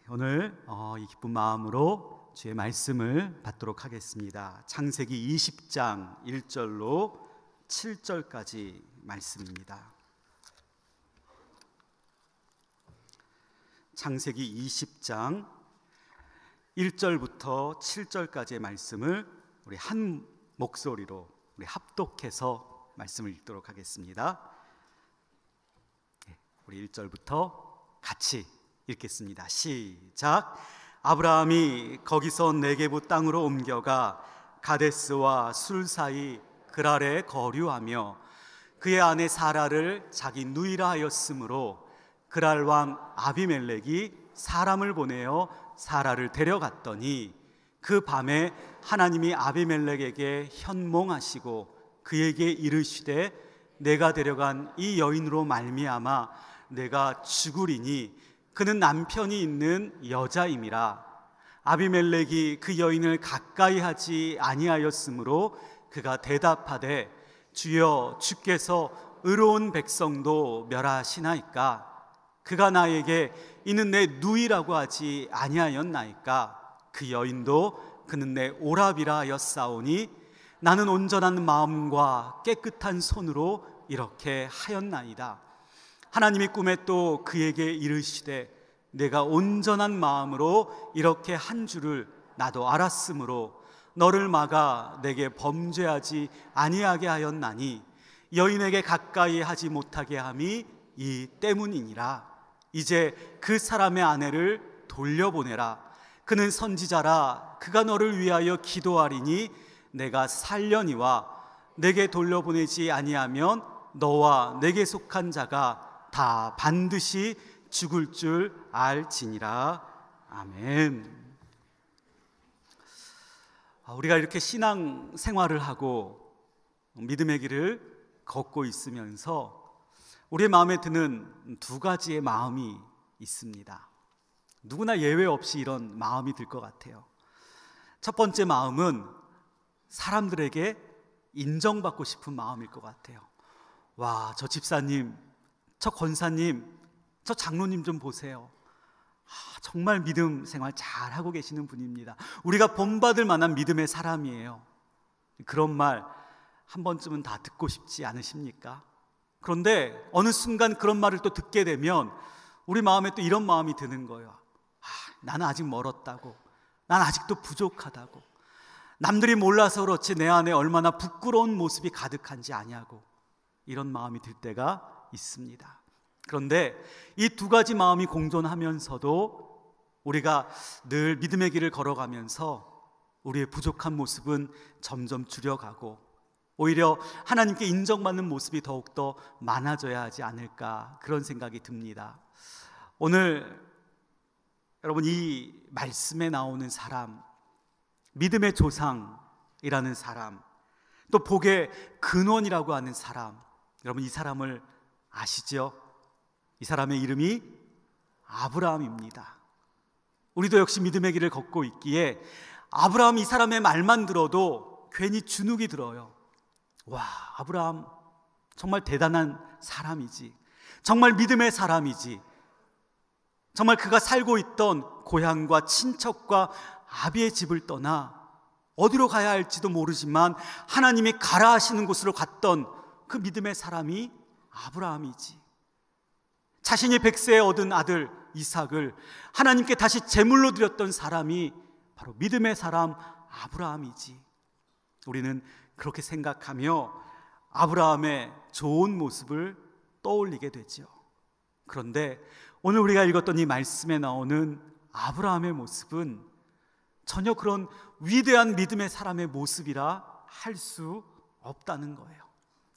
오늘 이 기쁜 마음으로 주의 말씀을 받도록 하겠습니다. 창세기 20장 1절로 7절까지 말씀입니다. 창세기 20장 1절부터 7절까지의 말씀을 우리 한 목소리로 우리 합독해서 말씀을 읽도록 하겠습니다. 우리 1절부터 같이 읽겠습니다. 시작. 아브라함이 거기서 네게부 땅으로 옮겨가 가데스와 술 사이 그랄에 거류하며 그의 아내 사라를 자기 누이라 하였으므로 그랄 왕 아비멜렉이 사람을 보내어 사라를 데려갔더니 그 밤에 하나님이 아비멜렉에게 현몽하시고 그에게 이르시되 내가 데려간 이 여인으로 말미암아 내가 죽으리니 그는 남편이 있는 여자임이라. 아비멜렉이 그 여인을 가까이 하지 아니하였으므로 그가 대답하되 주여 주께서 의로운 백성도 멸하시나이까. 그가 나에게 이는 내 누이라고 하지 아니하였나이까. 그 여인도 그는 내 오라비라 하였사오니 나는 온전한 마음과 깨끗한 손으로 이렇게 하였나이다. 하나님이 꿈에 또 그에게 이르시되 내가 온전한 마음으로 이렇게 한 줄을 나도 알았으므로 너를 막아 내게 범죄하지 아니하게 하였나니 여인에게 가까이 하지 못하게 함이 이 때문이니라. 이제 그 사람의 아내를 돌려보내라. 그는 선지자라. 그가 너를 위하여 기도하리니 내가 살려니와 내게 돌려보내지 아니하면 너와 내게 속한 자가 다 반드시 죽을 줄 알지니라. 아멘. 우리가 이렇게 신앙 생활을 하고 믿음의 길을 걷고 있으면서 우리의 마음에 드는 두 가지의 마음이 있습니다. 누구나 예외 없이 이런 마음이 들 것 같아요. 첫 번째 마음은 사람들에게 인정받고 싶은 마음일 것 같아요. 와, 저 집사님, 저 권사님, 저 장로님 좀 보세요. 정말 믿음 생활 잘하고 계시는 분입니다. 우리가 본받을 만한 믿음의 사람이에요. 그런 말 한 번쯤은 다 듣고 싶지 않으십니까? 그런데 어느 순간 그런 말을 또 듣게 되면 우리 마음에 또 이런 마음이 드는 거예요. 나는 아직 멀었다고, 난 아직도 부족하다고, 남들이 몰라서 그렇지 내 안에 얼마나 부끄러운 모습이 가득한지 아냐고, 이런 마음이 들 때가 있습니다. 그런데 이 두 가지 마음이 공존하면서도 우리가 늘 믿음의 길을 걸어가면서 우리의 부족한 모습은 점점 줄여가고 오히려 하나님께 인정받는 모습이 더욱더 많아져야 하지 않을까, 그런 생각이 듭니다. 오늘 여러분, 이 말씀에 나오는 사람, 믿음의 조상이라는 사람, 또 복의 근원이라고 하는 사람, 여러분 이 사람을 아시죠? 이 사람의 이름이 아브라함입니다. 우리도 역시 믿음의 길을 걷고 있기에 아브라함, 이 사람의 말만 들어도 괜히 주눅이 들어요. 와, 아브라함 정말 대단한 사람이지, 정말 믿음의 사람이지, 정말 그가 살고 있던 고향과 친척과 아비의 집을 떠나 어디로 가야 할지도 모르지만 하나님이 가라 하시는 곳으로 갔던 그 믿음의 사람이 아브라함이지. 자신이 100세에 얻은 아들 이삭을 하나님께 다시 제물로 드렸던 사람이 바로 믿음의 사람 아브라함이지. 우리는 그렇게 생각하며 아브라함의 좋은 모습을 떠올리게 되죠. 그런데 오늘 우리가 읽었던 이 말씀에 나오는 아브라함의 모습은 전혀 그런 위대한 믿음의 사람의 모습이라 할 수 없다는 거예요.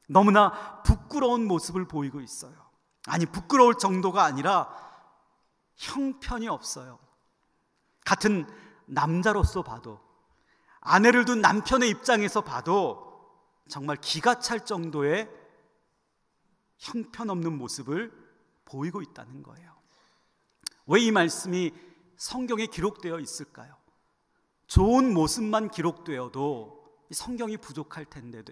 너무나 부끄러운 모습을 보이고 있어요. 아니, 부끄러울 정도가 아니라 형편이 없어요. 같은 남자로서 봐도, 아내를 둔 남편의 입장에서 봐도 정말 기가 찰 정도의 형편없는 모습을 보이고 있다는 거예요. 왜 이 말씀이 성경에 기록되어 있을까요? 좋은 모습만 기록되어도 성경이 부족할 텐데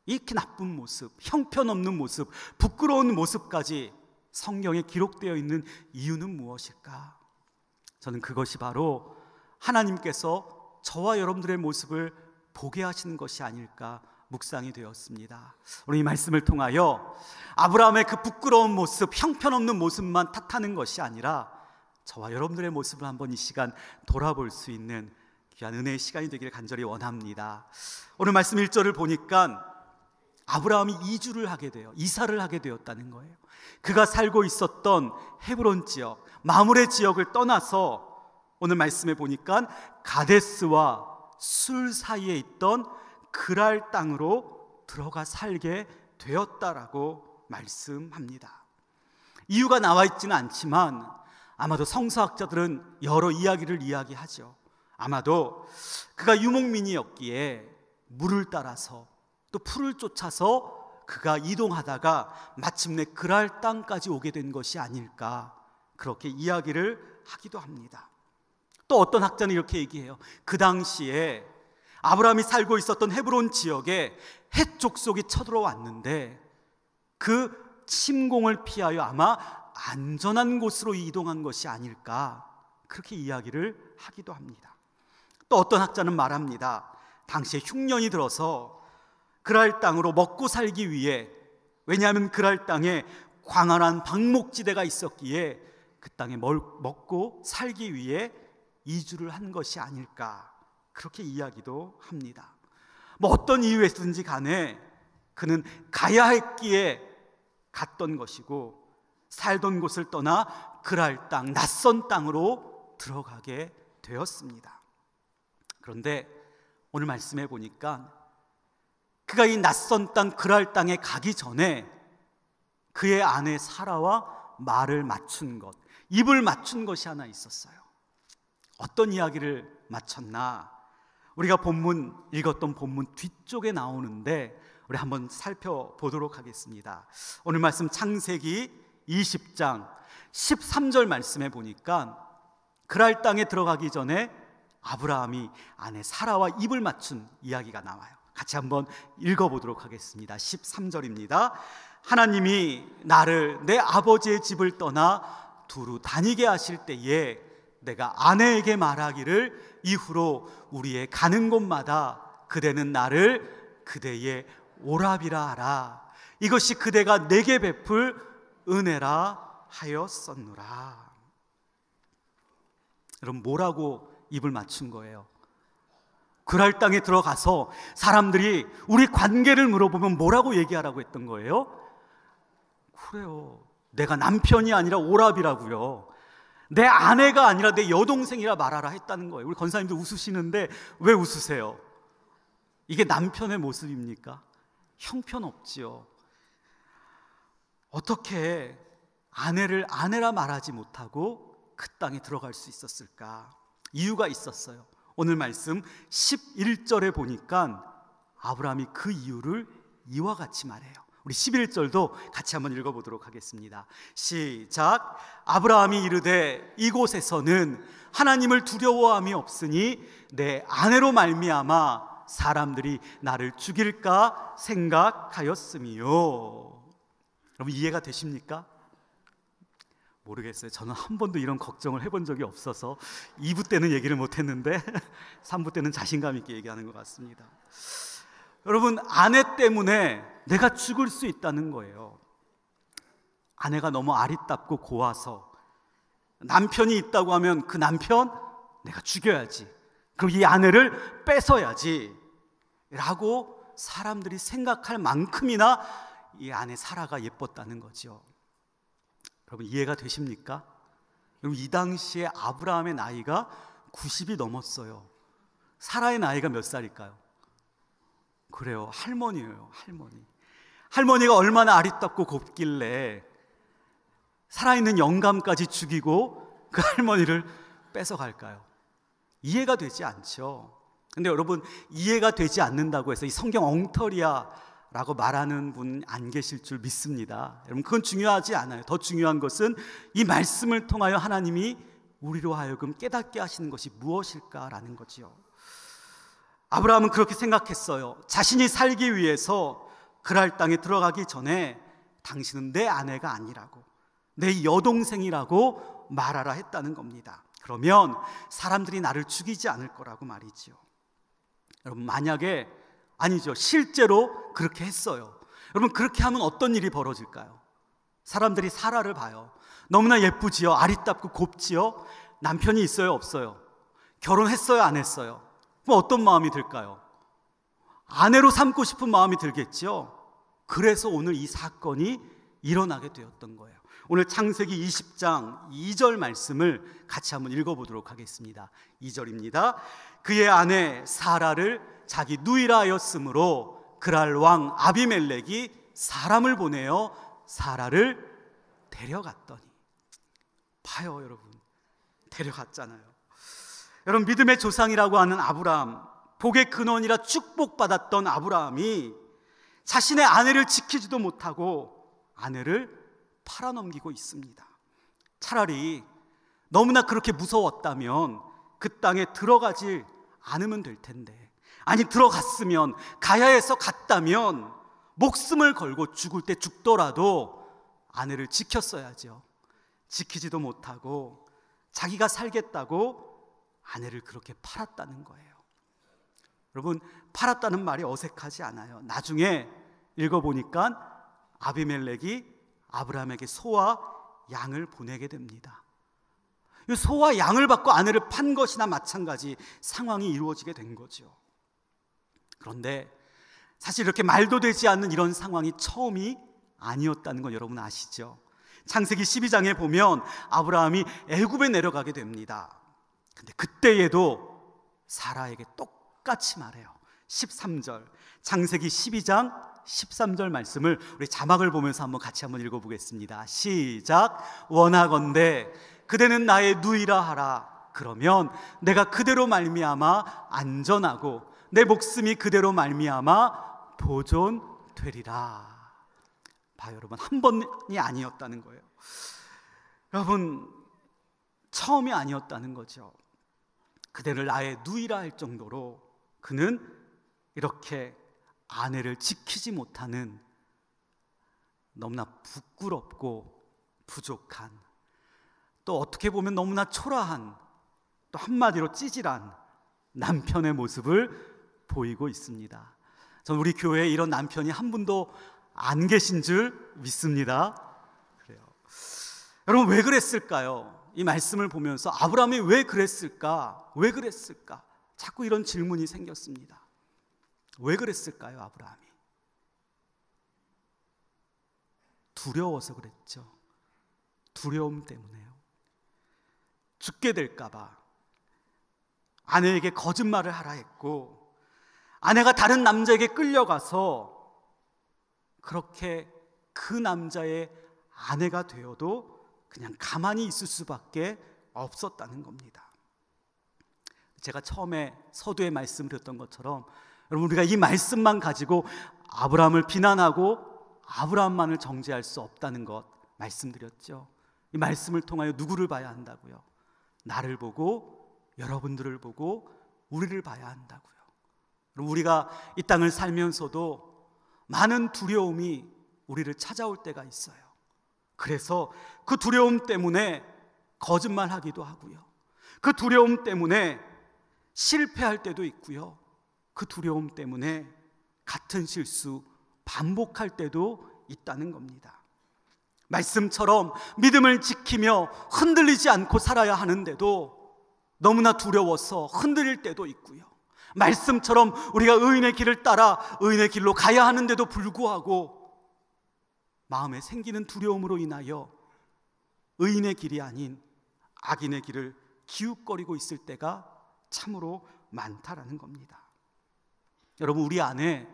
이렇게 나쁜 모습, 형편없는 모습, 부끄러운 모습까지 성경에 기록되어 있는 이유는 무엇일까? 저는 그것이 바로 하나님께서 저와 여러분들의 모습을 보게 하시는 것이 아닐까 묵상이 되었습니다. 오늘 이 말씀을 통하여 아브라함의 그 부끄러운 모습, 형편없는 모습만 탓하는 것이 아니라 저와 여러분들의 모습을 한번 이 시간 돌아볼 수 있는 귀한 은혜의 시간이 되기를 간절히 원합니다. 오늘 말씀 1절을 보니까 아브라함이 이주를 하게 돼요. 이사를 하게 되었다는 거예요. 그가 살고 있었던 헤브론 지역, 마므레 지역을 떠나서 오늘 말씀에 보니까 가데스와 술 사이에 있던 그랄 땅으로 들어가 살게 되었다라고 말씀합니다. 이유가 나와 있지는 않지만 아마도 성서학자들은 여러 이야기를 이야기하죠. 아마도 그가 유목민이었기에 물을 따라서 또 풀을 쫓아서 그가 이동하다가 마침내 그랄 땅까지 오게 된 것이 아닐까, 그렇게 이야기를 하기도 합니다. 또 어떤 학자는 이렇게 얘기해요. 그 당시에 아브라함이 살고 있었던 헤브론 지역에 헷 족속이 쳐들어왔는데 그 침공을 피하여 아마 안전한 곳으로 이동한 것이 아닐까, 그렇게 이야기를 하기도 합니다. 또 어떤 학자는 말합니다. 당시에 흉년이 들어서 그랄 땅으로 먹고 살기 위해, 왜냐하면 그랄 땅에 광활한 방목지대가 있었기에 그 땅에 먹고 살기 위해 이주를 한 것이 아닐까, 그렇게 이야기도 합니다. 뭐 어떤 이유에서든지 간에 그는 가야 했기에 갔던 것이고 살던 곳을 떠나 그랄 땅, 낯선 땅으로 들어가게 되었습니다. 그런데 오늘 말씀해 보니까 그가 이 낯선 땅 그랄 땅에 가기 전에 그의 아내 사라와 말을 맞춘 것, 입을 맞춘 것이 하나 있었어요. 어떤 이야기를 맞췄나? 우리가 읽었던 본문 뒤쪽에 나오는데 우리 한번 살펴보도록 하겠습니다. 오늘 말씀 창세기 20장 13절 말씀에 보니까 그랄 땅에 들어가기 전에 아브라함이 아내 사라와 입을 맞춘 이야기가 나와요. 같이 한번 읽어보도록 하겠습니다. 13절입니다. 하나님이 나를 내 아버지의 집을 떠나 두루 다니게 하실 때에 내가 아내에게 말하기를 이후로 우리의 가는 곳마다 그대는 나를 그대의 오라비라 하라. 이것이 그대가 내게 베풀 은혜라 하였었노라. 여러분, 뭐라고 입을 맞춘 거예요? 그랄 땅에 들어가서 사람들이 우리 관계를 물어보면 뭐라고 얘기하라고 했던 거예요? 그래요, 내가 남편이 아니라 오라비라고요, 내 아내가 아니라 내 여동생이라 말하라 했다는 거예요. 우리 권사님도 웃으시는데 왜 웃으세요? 이게 남편의 모습입니까? 형편없지요. 어떻게 아내를 아내라 말하지 못하고 그 땅에 들어갈 수 있었을까? 이유가 있었어요. 오늘 말씀 11절에 보니까 아브라함이 그 이유를 이와 같이 말해요. 우리 11절도 같이 한번 읽어보도록 하겠습니다. 시작. 아브라함이 이르되 이곳에서는 하나님을 두려워함이 없으니 내 아내로 말미암아 사람들이 나를 죽일까 생각하였음이요. 여러분, 이해가 되십니까? 모르겠어요. 저는 한 번도 이런 걱정을 해본 적이 없어서 2부 때는 얘기를 못했는데 3부 때는 자신감 있게 얘기하는 것 같습니다. 여러분, 아내 때문에 내가 죽을 수 있다는 거예요. 아내가 너무 아리따고 고와서 남편이 있다고 하면 그 남편 내가 죽여야지, 그럼 이 아내를 뺏어야지 라고 사람들이 생각할 만큼이나 이 아내 사라가 예뻤다는 거죠. 여러분, 이해가 되십니까? 여러분, 이 당시에 아브라함의 나이가 90이 넘었어요. 사라의 나이가 몇 살일까요? 그래요, 할머니예요. 할머니가 얼마나 아리따고 곱길래 살아있는 영감까지 죽이고 그 할머니를 뺏어갈까요? 이해가 되지 않죠. 근데 여러분, 이해가 되지 않는다고 해서 이 성경 엉터리야 라고 말하는 분 안 계실 줄 믿습니다. 여러분, 그건 중요하지 않아요. 더 중요한 것은 이 말씀을 통하여 하나님이 우리로 하여금 깨닫게 하시는 것이 무엇일까라는 거지요. 아브라함은 그렇게 생각했어요. 자신이 살기 위해서 그랄 땅에 들어가기 전에 당신은 내 아내가 아니라고, 내 여동생이라고 말하라 했다는 겁니다. 그러면 사람들이 나를 죽이지 않을 거라고 말이죠. 여러분, 만약에, 아니죠, 실제로 그렇게 했어요. 여러분, 그렇게 하면 어떤 일이 벌어질까요? 사람들이 사라를 봐요. 너무나 예쁘지요? 아리답고 곱지요? 남편이 있어요, 없어요? 결혼했어요, 안 했어요? 그럼 어떤 마음이 들까요? 아내로 삼고 싶은 마음이 들겠죠. 그래서 오늘 이 사건이 일어나게 되었던 거예요. 오늘 창세기 20장 2절 말씀을 같이 한번 읽어보도록 하겠습니다. 2절입니다. 그의 아내 사라를 자기 누이라 하였으므로 그랄 왕 아비멜렉이 사람을 보내어 사라를 데려갔더니, 봐요 여러분, 데려갔잖아요. 여러분, 믿음의 조상이라고 하는 아브라함, 복의 근원이라 축복받았던 아브라함이 자신의 아내를 지키지도 못하고 아내를 팔아넘기고 있습니다. 차라리 너무나 그렇게 무서웠다면 그 땅에 들어가지 않으면 될 텐데, 아니 들어갔으면, 가야 해서 갔다면 목숨을 걸고 죽을 때 죽더라도 아내를 지켰어야죠. 지키지도 못하고 자기가 살겠다고 아내를 그렇게 팔았다는 거예요. 여러분, 팔았다는 말이 어색하지 않아요. 나중에 읽어보니까 아비멜렉이 아브라함에게 소와 양을 보내게 됩니다. 이 소와 양을 받고 아내를 판 것이나 마찬가지 상황이 이루어지게 된 거죠. 그런데 사실 이렇게 말도 되지 않는 이런 상황이 처음이 아니었다는 건 여러분 아시죠? 창세기 12장에 보면 아브라함이 애굽에 내려가게 됩니다. 근데 그때에도 사라에게 똑같이 말해요. 13절, 창세기 12장 13절 말씀을 우리 자막을 보면서 같이 한번 읽어보겠습니다. 시작. 원하건대 그대는 나의 누이라 하라. 그러면 내가 그대로 말미암아 안전하고 내 목숨이 그대로 말미암아 보존되리라. 봐요 여러분, 한 번이 아니었다는 거예요. 여러분, 처음이 아니었다는 거죠. 그대를 나의 누이라 할 정도로 그는 이렇게 아내를 지키지 못하는 너무나 부끄럽고 부족한, 또 어떻게 보면 너무나 초라한, 또 한마디로 찌질한 남편의 모습을 보이고 있습니다. 저는 우리 교회에 이런 남편이 한 분도 안 계신 줄 믿습니다. 그래요. 여러분, 왜 그랬을까요? 이 말씀을 보면서 아브라함이 왜 그랬을까? 왜 그랬을까? 자꾸 이런 질문이 생겼습니다. 왜 그랬을까요, 아브라함이? 두려워서 그랬죠. 두려움 때문에요. 죽게 될까봐 아내에게 거짓말을 하라 했고, 아내가 다른 남자에게 끌려가서 그렇게 그 남자의 아내가 되어도 그냥 가만히 있을 수밖에 없었다는 겁니다. 제가 처음에 서두에 말씀드렸던 것처럼 여러분, 우리가 이 말씀만 가지고 아브라함을 비난하고 아브라함만을 정죄할 수 없다는 것 말씀드렸죠. 이 말씀을 통하여 누구를 봐야 한다고요? 나를 보고, 여러분들을 보고, 우리를 봐야 한다고요. 우리가 이 땅을 살면서도 많은 두려움이 우리를 찾아올 때가 있어요. 그래서 그 두려움 때문에 거짓말하기도 하고요, 그 두려움 때문에 실패할 때도 있고요, 그 두려움 때문에 같은 실수 반복할 때도 있다는 겁니다. 말씀처럼 믿음을 지키며 흔들리지 않고 살아야 하는데도 너무나 두려워서 흔들릴 때도 있고요, 말씀처럼 우리가 의인의 길을 따라 의인의 길로 가야 하는데도 불구하고 마음에 생기는 두려움으로 인하여 의인의 길이 아닌 악인의 길을 기웃거리고 있을 때가 참으로 많다라는 겁니다. 여러분, 우리 안에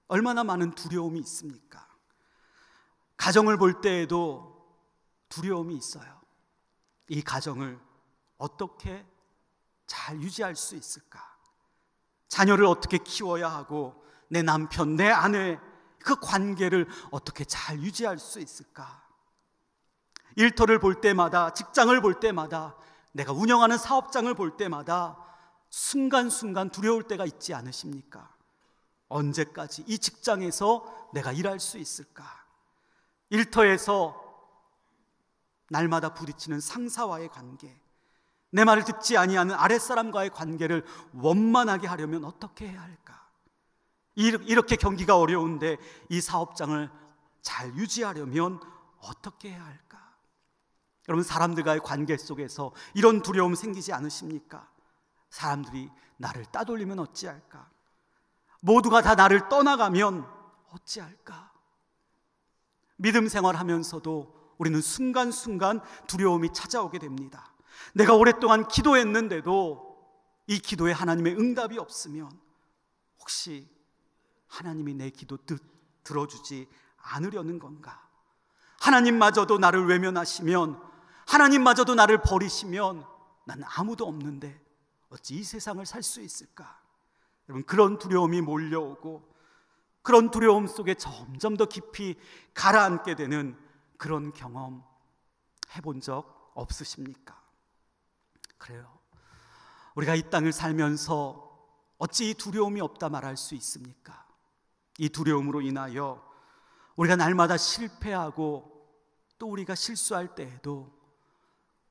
얼마나 많은 두려움이 있습니까? 가정을 볼 때에도 두려움이 있어요. 이 가정을 어떻게 잘 유지할 수 있을까? 자녀를 어떻게 키워야 하고, 내 남편, 내 아내 그 관계를 어떻게 잘 유지할 수 있을까? 일터를 볼 때마다, 직장을 볼 때마다, 내가 운영하는 사업장을 볼 때마다 순간순간 두려울 때가 있지 않으십니까? 언제까지 이 직장에서 내가 일할 수 있을까? 일터에서 날마다 부딪히는 상사와의 관계, 내 말을 듣지 아니하는 아랫사람과의 관계를 원만하게 하려면 어떻게 해야 할까? 이렇게 경기가 어려운데 이 사업장을 잘 유지하려면 어떻게 해야 할까? 여러분, 사람들과의 관계 속에서 이런 두려움 생기지 않으십니까? 사람들이 나를 따돌리면 어찌할까? 모두가 다 나를 떠나가면 어찌할까? 믿음 생활하면서도 우리는 순간순간 두려움이 찾아오게 됩니다. 내가 오랫동안 기도했는데도 이 기도에 하나님의 응답이 없으면 혹시 하나님이 내 기도 들어주지 않으려는 건가? 하나님마저도 나를 외면하시면, 하나님마저도 나를 버리시면 난 아무도 없는데 어찌 이 세상을 살 수 있을까? 여러분, 그런 두려움이 몰려오고 그런 두려움 속에 점점 더 깊이 가라앉게 되는 그런 경험 해본 적 없으십니까? 그래요. 우리가 이 땅을 살면서 어찌 이 두려움이 없다 말할 수 있습니까? 이 두려움으로 인하여 우리가 날마다 실패하고 또 우리가 실수할 때에도,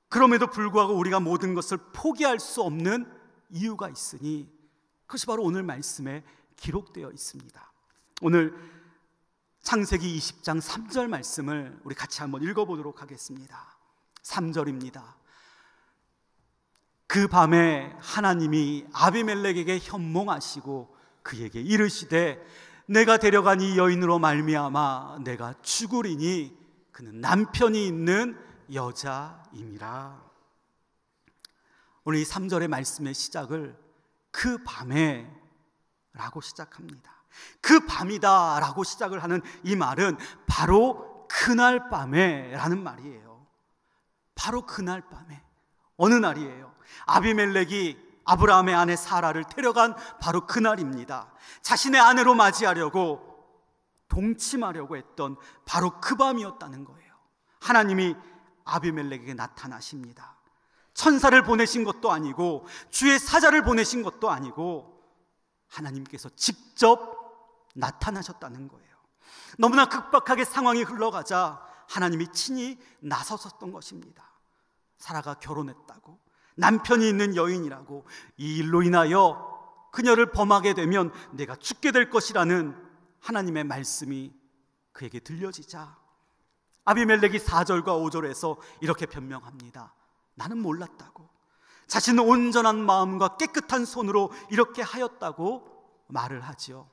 그럼에도 불구하고 우리가 모든 것을 포기할 수 없는 이유가 있으니 그것이 바로 오늘 말씀에 기록되어 있습니다. 오늘 창세기 20장 3절 말씀을 우리 같이 한번 읽어보도록 하겠습니다. 3절입니다. 그 밤에 하나님이 아비멜렉에게 현몽하시고 그에게 이르시되 내가 데려간 이 여인으로 말미암아 내가 죽으리니 그는 남편이 있는 여자임이라. 오늘 이 3절의 말씀의 시작을 그 밤에 라고 시작합니다. 그 밤이다 라고 시작을 하는 이 말은 바로 그날 밤에 라는 말이에요. 바로 그날 밤에. 어느 날이에요? 아비멜렉이 아브라함의 아내 사라를 데려간 바로 그날입니다. 자신의 아내로 맞이하려고 동침하려고 했던 바로 그 밤이었다는 거예요. 하나님이 아비멜렉에게 나타나십니다. 천사를 보내신 것도 아니고 주의 사자를 보내신 것도 아니고 하나님께서 직접 나타나셨다는 거예요. 너무나 급박하게 상황이 흘러가자 하나님이 친히 나서셨던 것입니다. 사라가 결혼했다고, 남편이 있는 여인이라고, 이 일로 인하여 그녀를 범하게 되면 내가 죽게 될 것이라는 하나님의 말씀이 그에게 들려지자 아비멜렉이 4절과 5절에서 이렇게 변명합니다. 나는 몰랐다고, 자신은 온전한 마음과 깨끗한 손으로 이렇게 하였다고 말을 하지요.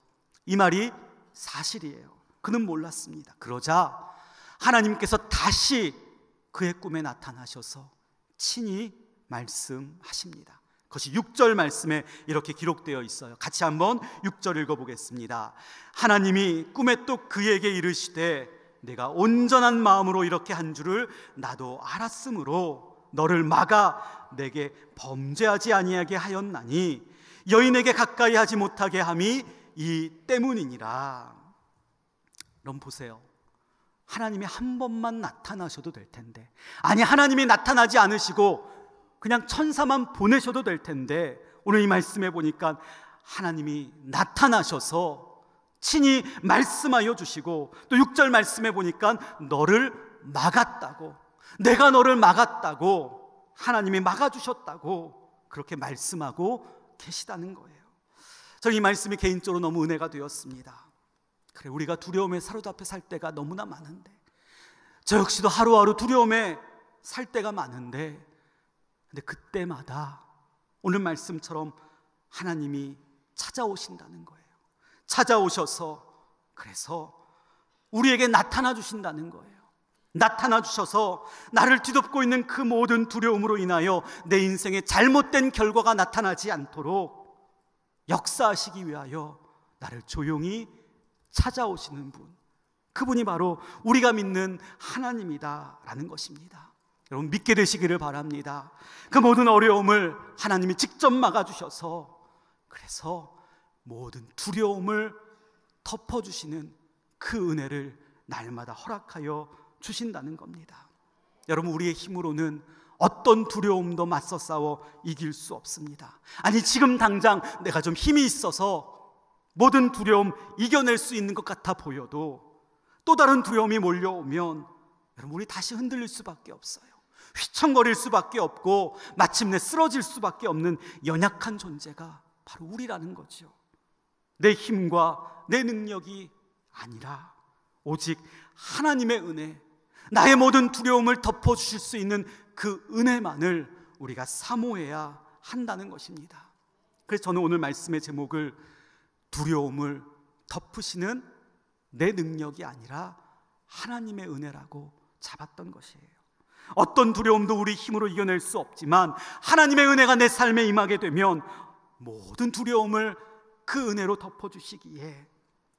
이 말이 사실이에요. 그는 몰랐습니다. 그러자 하나님께서 다시 그의 꿈에 나타나셔서 친히 말씀하십니다. 그것이 6절 말씀에 이렇게 기록되어 있어요. 같이 한번 6절 읽어보겠습니다. 하나님이 꿈에 또 그에게 이르시되 내가 온전한 마음으로 이렇게 한 줄을 나도 알았으므로 너를 막아 내게 범죄하지 아니하게 하였나니 여인에게 가까이 하지 못하게 함이 이 때문이니라. 여러분 보세요. 하나님이 한 번만 나타나셔도 될 텐데, 아니 하나님이 나타나지 않으시고 그냥 천사만 보내셔도 될 텐데, 오늘 이 말씀에 보니까 하나님이 나타나셔서 친히 말씀하여 주시고, 또 6절 말씀에 보니까 너를 막았다고, 내가 너를 막았다고, 하나님이 막아주셨다고 그렇게 말씀하고 계시다는 거예요. 저는 이 말씀이 개인적으로 너무 은혜가 되었습니다. 그래, 우리가 두려움에 사로잡혀 살 때가 너무나 많은데, 저 역시도 하루하루 두려움에 살 때가 많은데, 근데 그때마다 오늘 말씀처럼 하나님이 찾아오신다는 거예요. 찾아오셔서 그래서 우리에게 나타나 주신다는 거예요. 나타나 주셔서 나를 뒤덮고 있는 그 모든 두려움으로 인하여 내 인생에 잘못된 결과가 나타나지 않도록 역사하시기 위하여 나를 조용히 찾아오시는 분, 그분이 바로 우리가 믿는 하나님이다라는 것입니다. 여러분 믿게 되시기를 바랍니다. 그 모든 어려움을 하나님이 직접 막아주셔서 그래서 모든 두려움을 덮어주시는 그 은혜를 날마다 허락하여 주신다는 겁니다. 여러분 우리의 힘으로는 어떤 두려움도 맞서 싸워 이길 수 없습니다. 아니, 지금 당장 내가 좀 힘이 있어서 모든 두려움 이겨낼 수 있는 것 같아 보여도 또 다른 두려움이 몰려오면 여러분, 우리 다시 흔들릴 수밖에 없어요. 휘청거릴 수밖에 없고 마침내 쓰러질 수밖에 없는 연약한 존재가 바로 우리라는 거죠. 내 힘과 내 능력이 아니라 오직 하나님의 은혜, 나의 모든 두려움을 덮어주실 수 있는 그 은혜만을 우리가 사모해야 한다는 것입니다. 그래서 저는 오늘 말씀의 제목을 두려움을 덮으시는 내 능력이 아니라 하나님의 은혜라고 잡았던 것이에요. 어떤 두려움도 우리 힘으로 이겨낼 수 없지만 하나님의 은혜가 내 삶에 임하게 되면 모든 두려움을 그 은혜로 덮어주시기에,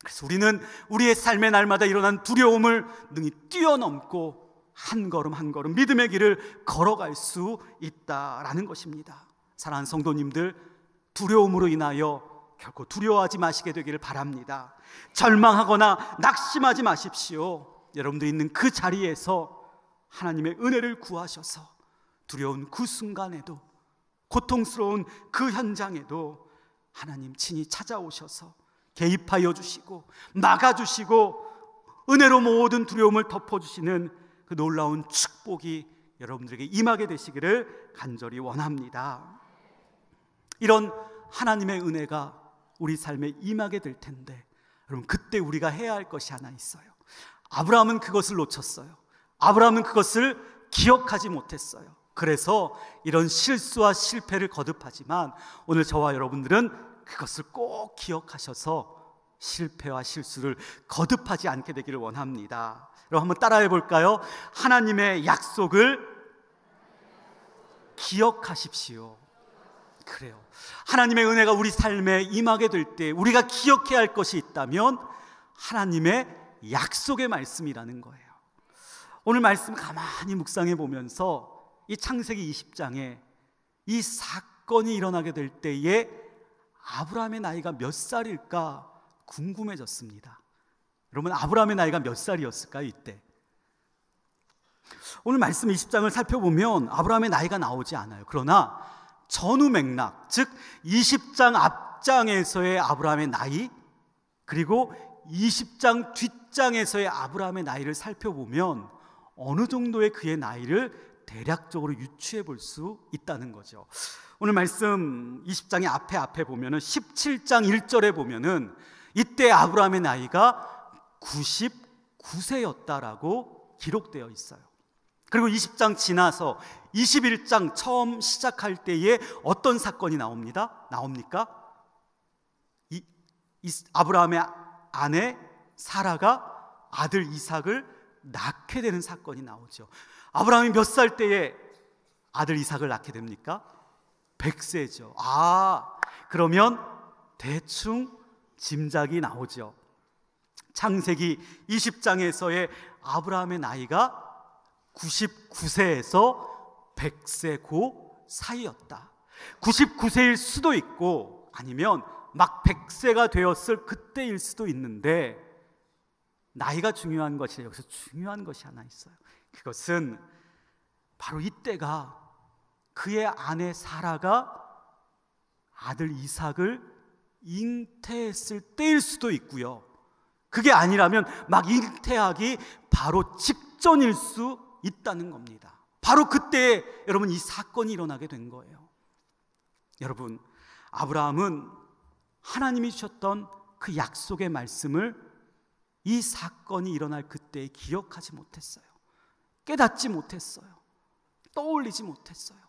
그래서 우리는 우리의 삶의 날마다 일어난 두려움을 능히 뛰어넘고 한 걸음 한 걸음 믿음의 길을 걸어갈 수 있다라는 것입니다. 사랑하는 성도님들, 두려움으로 인하여 결코 두려워하지 마시게 되기를 바랍니다. 절망하거나 낙심하지 마십시오. 여러분들 있는 그 자리에서 하나님의 은혜를 구하셔서 두려운 그 순간에도, 고통스러운 그 현장에도 하나님 친히 찾아오셔서 개입하여 주시고 막아주시고 은혜로 모든 두려움을 덮어주시는 그 놀라운 축복이 여러분들에게 임하게 되시기를 간절히 원합니다. 이런 하나님의 은혜가 우리 삶에 임하게 될 텐데, 여러분, 그때 우리가 해야 할 것이 하나 있어요. 아브라함은 그것을 놓쳤어요. 아브라함은 그것을 기억하지 못했어요. 그래서 이런 실수와 실패를 거듭하지만 오늘 저와 여러분들은 그것을 꼭 기억하셔서 실패와 실수를 거듭하지 않게 되기를 원합니다. 여러분, 한번 따라해 볼까요? 하나님의 약속을 기억하십시오. 그래요. 하나님의 은혜가 우리 삶에 임하게 될 때 우리가 기억해야 할 것이 있다면 하나님의 약속의 말씀이라는 거예요. 오늘 말씀 가만히 묵상해 보면서 이 창세기 20장에 이 사건이 일어나게 될 때에 아브라함의 나이가 몇 살일까 궁금해졌습니다. 여러분, 아브라함의 나이가 몇 살이었을까요, 이때? 오늘 말씀 20장을 살펴보면 아브라함의 나이가 나오지 않아요. 그러나 전후 맥락, 즉 20장 앞장에서의 아브라함의 나이, 그리고 20장 뒷장에서의 아브라함의 나이를 살펴보면 어느 정도의 그의 나이를 대략적으로 유추해 볼 수 있다는 거죠. 오늘 말씀 20장의 앞에 보면은 17장 1절에 보면은 이때 아브라함의 나이가 99세였다라고 기록되어 있어요. 그리고 20장 지나서 21장 처음 시작할 때에 어떤 사건이 나옵니까? 아브라함의 아내 사라가 아들 이삭을 낳게 되는 사건이 나오죠. 아브라함이 몇 살 때에 아들 이삭을 낳게 됩니까? 100세죠. 그러면 대충 짐작이 나오죠. 창세기 20장에서의 아브라함의 나이가 99세에서 100세 고 사이였다. 99세일 수도 있고 아니면 막 100세가 되었을 그때일 수도 있는데, 나이가 중요한 것이 여기서 중요한 것이 하나 있어요. 그것은 바로 이때가 그의 아내 사라가 아들 이삭을 잉태했을 때일 수도 있고요, 그게 아니라면 막 잉태하기 바로 직전일 수 있다는 겁니다. 바로 그때 여러분 이 사건이 일어나게 된 거예요. 여러분, 아브라함은 하나님이 주셨던 그 약속의 말씀을 이 사건이 일어날 그때 기억하지 못했어요. 깨닫지 못했어요. 떠올리지 못했어요.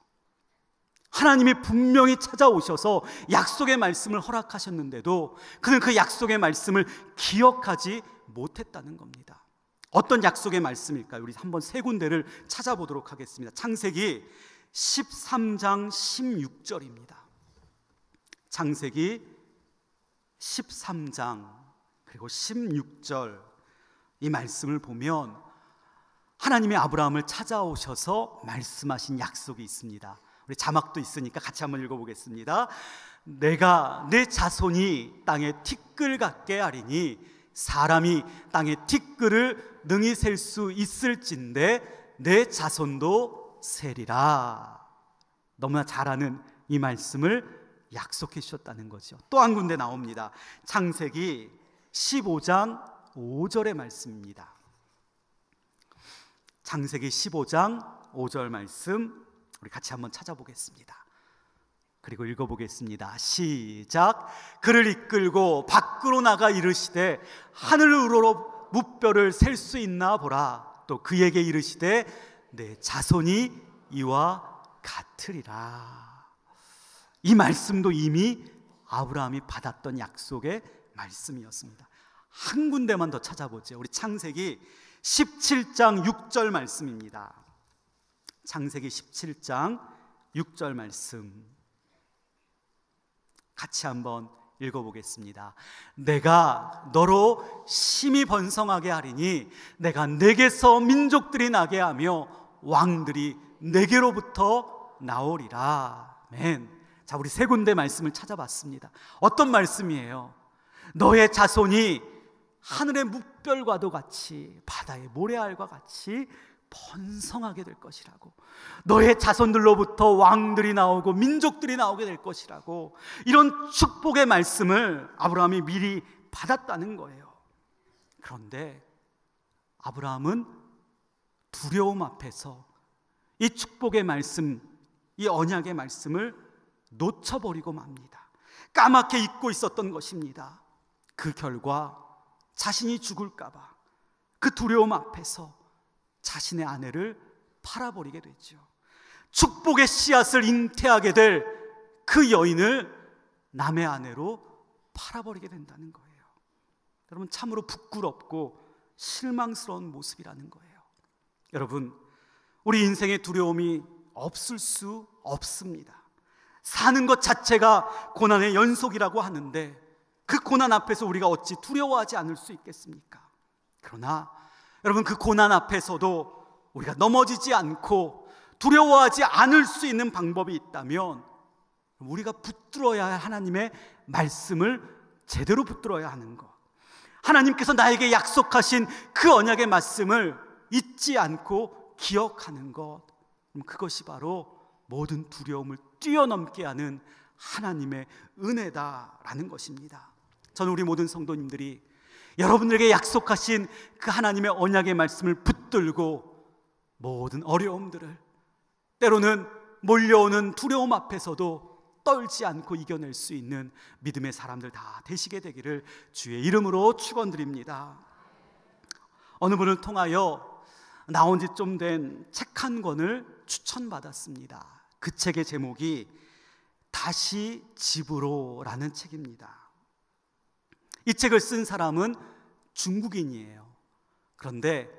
하나님이 분명히 찾아오셔서 약속의 말씀을 허락하셨는데도 그는 그 약속의 말씀을 기억하지 못했다는 겁니다. 어떤 약속의 말씀일까요? 우리 한번 세 군데를 찾아보도록 하겠습니다. 창세기 13장 16절입니다. 창세기 13장 그리고 16절 이 말씀을 보면 하나님이 아브라함을 찾아오셔서 말씀하신 약속이 있습니다. 우리 자막도 있으니까 같이 한번 읽어보겠습니다. 내가 내 자손이 땅에 티끌 같게 하리니 사람이 땅에 티끌을 능히 셀 수 있을진데 내 자손도 세리라. 너무나 잘 아는 이 말씀을 약속해 주셨다는 거죠. 또 한 군데 나옵니다. 창세기 15장 5절의 말씀입니다. 창세기 15장 5절 말씀 우리 같이 한번 찾아보겠습니다. 그리고 읽어보겠습니다. 시작. 그를 이끌고 밖으로 나가 이르시되 하늘을 우러러 무뼈를 셀 수 있나 보라. 또 그에게 이르시되 내 자손이 이와 같으리라. 이 말씀도 이미 아브라함이 받았던 약속의 말씀이었습니다. 한 군데만 더 찾아보죠. 우리 창세기 17장 6절 말씀입니다. 창세기 17장 6절 말씀 같이 한번 읽어보겠습니다. 내가 너로 심히 번성하게 하리니 내가 내게서 민족들이 나게 하며 왕들이 내게로부터 나오리라. 아멘. 자, 우리 세 군데 말씀을 찾아봤습니다. 어떤 말씀이에요? 너의 자손이 하늘의 묵별과도 같이 바다의 모래알과 같이 번성하게 될 것이라고, 너의 자손들로부터 왕들이 나오고 민족들이 나오게 될 것이라고, 이런 축복의 말씀을 아브라함이 미리 받았다는 거예요. 그런데 아브라함은 두려움 앞에서 이 축복의 말씀, 이 언약의 말씀을 놓쳐버리고 맙니다. 까맣게 잊고 있었던 것입니다. 그 결과 자신이 죽을까 봐 그 두려움 앞에서 자신의 아내를 팔아버리게 되죠. 축복의 씨앗을 잉태하게 될 그 여인을 남의 아내로 팔아버리게 된다는 거예요. 여러분, 참으로 부끄럽고 실망스러운 모습이라는 거예요. 여러분, 우리 인생의 두려움이 없을 수 없습니다. 사는 것 자체가 고난의 연속이라고 하는데 그 고난 앞에서 우리가 어찌 두려워하지 않을 수 있겠습니까? 그러나 여러분, 그 고난 앞에서도 우리가 넘어지지 않고 두려워하지 않을 수 있는 방법이 있다면 우리가 붙들어야 할 하나님의 말씀을 제대로 붙들어야 하는 것, 하나님께서 나에게 약속하신 그 언약의 말씀을 잊지 않고 기억하는 것, 그것이 바로 모든 두려움을 뛰어넘게 하는 하나님의 은혜다라는 것입니다. 저는 우리 모든 성도님들이 여러분들에게 약속하신 그 하나님의 언약의 말씀을 붙들고 모든 어려움들을, 때로는 몰려오는 두려움 앞에서도 떨지 않고 이겨낼 수 있는 믿음의 사람들 다 되시게 되기를 주의 이름으로 축원드립니다. 어느 분을 통하여 나온 지 좀 된 책 한 권을 추천받았습니다. 그 책의 제목이 다시 집으로라는 책입니다. 이 책을 쓴 사람은 중국인이에요. 그런데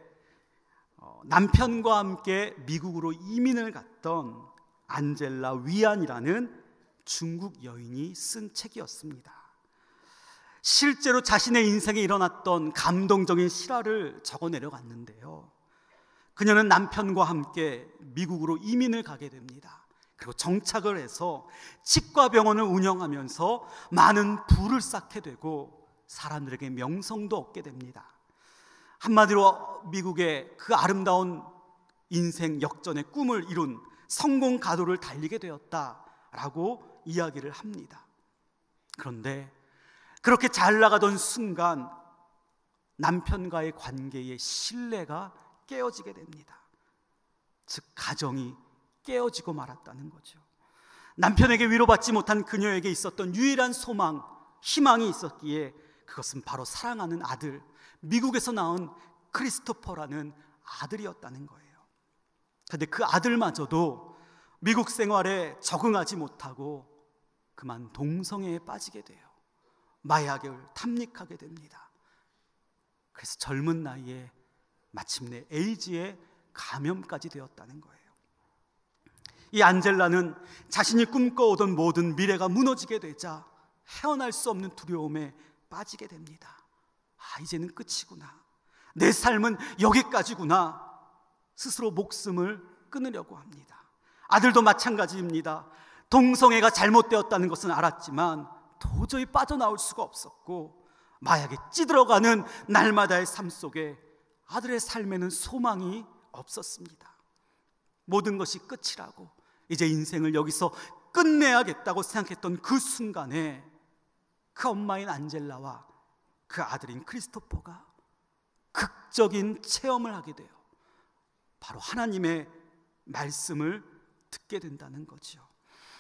남편과 함께 미국으로 이민을 갔던 안젤라 위안이라는 중국 여인이 쓴 책이었습니다. 실제로 자신의 인생에 일어났던 감동적인 실화를 적어 내려갔는데요, 그녀는 남편과 함께 미국으로 이민을 가게 됩니다. 그리고 정착을 해서 치과병원을 운영하면서 많은 부를 쌓게 되고 사람들에게 명성도 얻게 됩니다. 한마디로 미국의 그 아름다운 인생 역전의 꿈을 이룬 성공 가도를 달리게 되었다라고 이야기를 합니다. 그런데 그렇게 잘 나가던 순간 남편과의 관계의 신뢰가 깨어지게 됩니다. 즉, 가정이 깨어지고 말았다는 거죠. 남편에게 위로받지 못한 그녀에게 있었던 유일한 소망, 희망이 있었기에 그것은 바로 사랑하는 아들, 미국에서 낳은 크리스토퍼라는 아들이었다는 거예요. 그런데 그 아들마저도 미국 생활에 적응하지 못하고 그만 동성애에 빠지게 돼요. 마약을 탐닉하게 됩니다. 그래서 젊은 나이에 마침내 에이즈에 감염까지 되었다는 거예요. 이 안젤라는 자신이 꿈꿔오던 모든 미래가 무너지게 되자 헤어날 수 없는 두려움에 빠지게 됩니다. 이제는 끝이구나, 내 삶은 여기까지구나, 스스로 목숨을 끊으려고 합니다. 아들도 마찬가지입니다. 동성애가 잘못되었다는 것은 알았지만 도저히 빠져나올 수가 없었고 마약에 찌들어가는 날마다의 삶 속에 아들의 삶에는 소망이 없었습니다. 모든 것이 끝이라고, 이제 인생을 여기서 끝내야겠다고 생각했던 그 순간에 그 엄마인 안젤라와 그 아들인 크리스토퍼가 극적인 체험을 하게 돼요. 바로 하나님의 말씀을 듣게 된다는 거죠.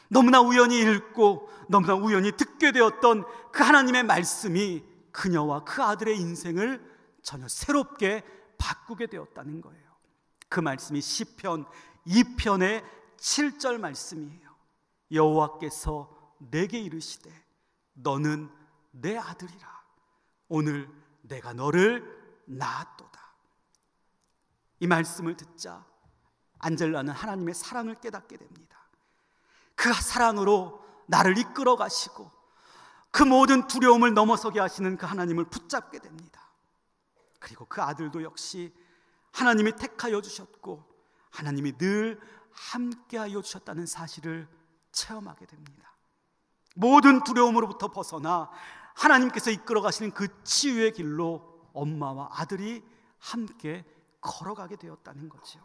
너무나 우연히 읽고 너무나 우연히 듣게 되었던 그 하나님의 말씀이 그녀와 그 아들의 인생을 전혀 새롭게 바꾸게 되었다는 거예요. 그 말씀이 시편 2편의 7절 말씀이에요. 여호와께서 내게 이르시되 너는 내 아들이라. 오늘 내가 너를 낳았도다. 이 말씀을 듣자 안젤라는 하나님의 사랑을 깨닫게 됩니다. 그 사랑으로 나를 이끌어 가시고 그 모든 두려움을 넘어서게 하시는 그 하나님을 붙잡게 됩니다. 그리고 그 아들도 역시 하나님이 택하여 주셨고 하나님이 늘 함께하여 주셨다는 사실을 체험하게 됩니다. 모든 두려움으로부터 벗어나 하나님께서 이끌어 가시는 그 치유의 길로 엄마와 아들이 함께 걸어가게 되었다는 거죠.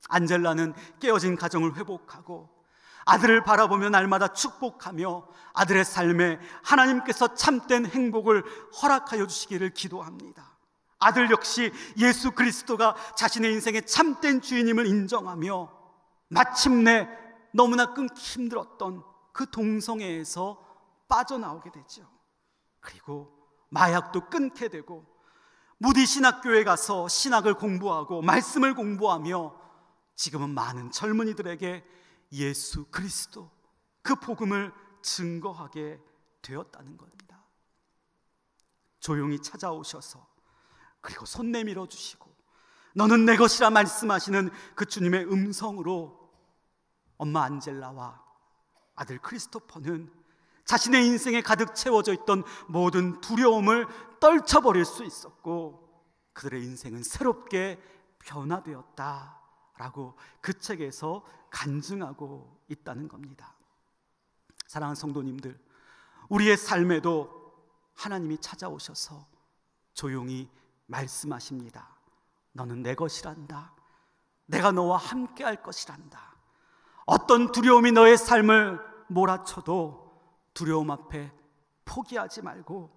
안젤라는 깨어진 가정을 회복하고 아들을 바라보며 날마다 축복하며 아들의 삶에 하나님께서 참된 행복을 허락하여 주시기를 기도합니다. 아들 역시 예수 그리스도가 자신의 인생의 참된 주인임을 인정하며 마침내 너무나 끊기 힘들었던 그 동성애에서 빠져나오게 되죠. 그리고 마약도 끊게 되고 무디 신학교에 가서 신학을 공부하고 말씀을 공부하며 지금은 많은 젊은이들에게 예수 그리스도 그 복음을 증거하게 되었다는 겁니다. 조용히 찾아오셔서 그리고 손 내밀어 주시고 너는 내 것이라 말씀하시는 그 주님의 음성으로 엄마 안젤라와 아들 크리스토퍼는 자신의 인생에 가득 채워져 있던 모든 두려움을 떨쳐버릴 수 있었고 그들의 인생은 새롭게 변화되었다라고 그 책에서 간증하고 있다는 겁니다. 사랑하는 성도님들, 우리의 삶에도 하나님이 찾아오셔서 조용히 말씀하십니다. 너는 내 것이란다. 내가 너와 함께 할 것이란다. 어떤 두려움이 너의 삶을 몰아쳐도 두려움 앞에 포기하지 말고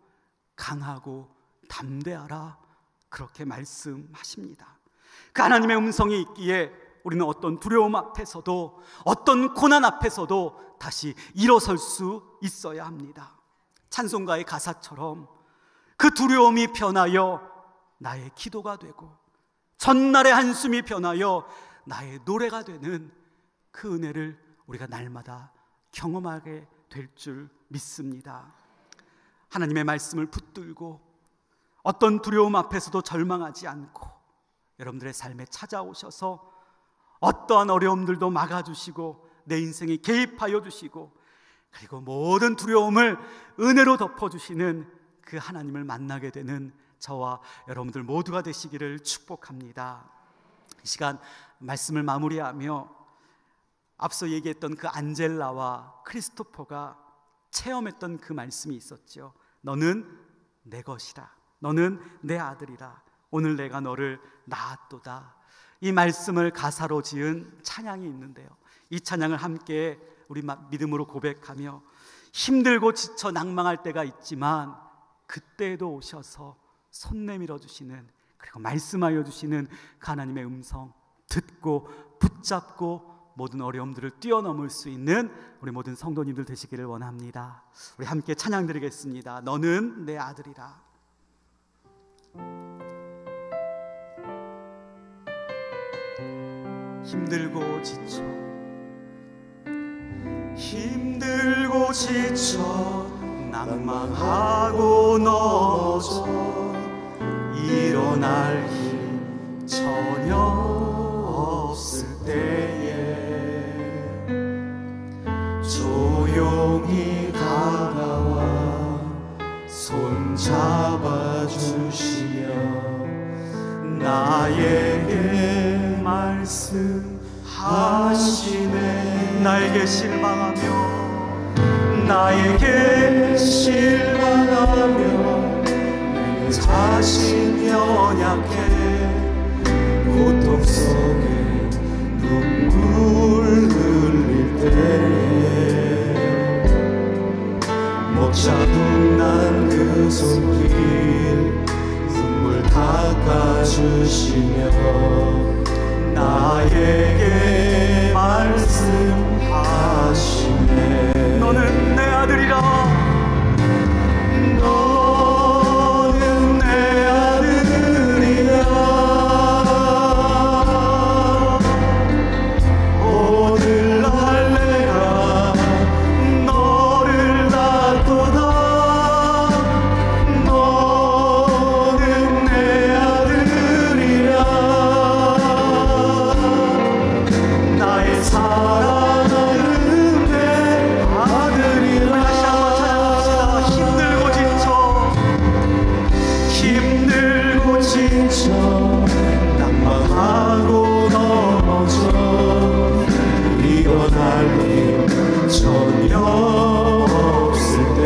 강하고 담대하라, 그렇게 말씀하십니다. 그 하나님의 음성이 있기에 우리는 어떤 두려움 앞에서도 어떤 고난 앞에서도 다시 일어설 수 있어야 합니다. 찬송가의 가사처럼 그 두려움이 변하여 나의 기도가 되고 전날의 한숨이 변하여 나의 노래가 되는 그 은혜를 우리가 날마다 경험하게 될 줄 믿습니다. 하나님의 말씀을 붙들고 어떤 두려움 앞에서도 절망하지 않고 여러분들의 삶에 찾아오셔서 어떠한 어려움들도 막아주시고 내 인생에 개입하여 주시고 그리고 모든 두려움을 은혜로 덮어주시는 그 하나님을 만나게 되는 저와 여러분들 모두가 되시기를 축복합니다. 이 시간 말씀을 마무리하며 앞서 얘기했던 그 안젤라와 크리스토퍼가 체험했던 그 말씀이 있었죠. 너는 내 것이라. 너는 내 아들이라. 오늘 내가 너를 낳았도다. 이 말씀을 가사로 지은 찬양이 있는데요, 이 찬양을 함께 우리 믿음으로 고백하며 힘들고 지쳐 낭망할 때가 있지만 그때에도 오셔서 손 내밀어 주시는, 그리고 말씀하여 주시는 그 하나님의 음성 듣고 붙잡고 모든 어려움들을 뛰어넘을 수 있는 우리 모든 성도님들 되시기를 원합니다. 우리 함께 찬양 드리겠습니다. 너는 내 아들이라. 힘들고 지쳐 낭망하고 넘어져 일어날 힘 전혀 없을 때에 조용히 다가와 손 잡아주시며 나에게 말씀하시네. 나에게 실망하며 내 자신 연약해 고통 속에 난 그 손길 눈물 닦아주시며 나에게 말씀하시네. 너는 내 아들이라. 너는 내 아들이라. 오늘 날 내가 너를 낳도다. 너는 내 아들이라. 나의 사랑하는 내 아들이라. 다시 한번 찬양합시다. 힘들고 지쳐 낭망하고 넘어져 일어날 힘 전혀 없을 때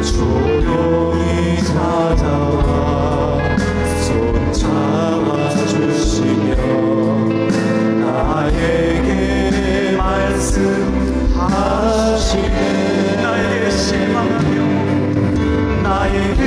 조용히 찾아와 손 잡아주시며 나에게 말씀하시네. 나에게 실망하며 나에게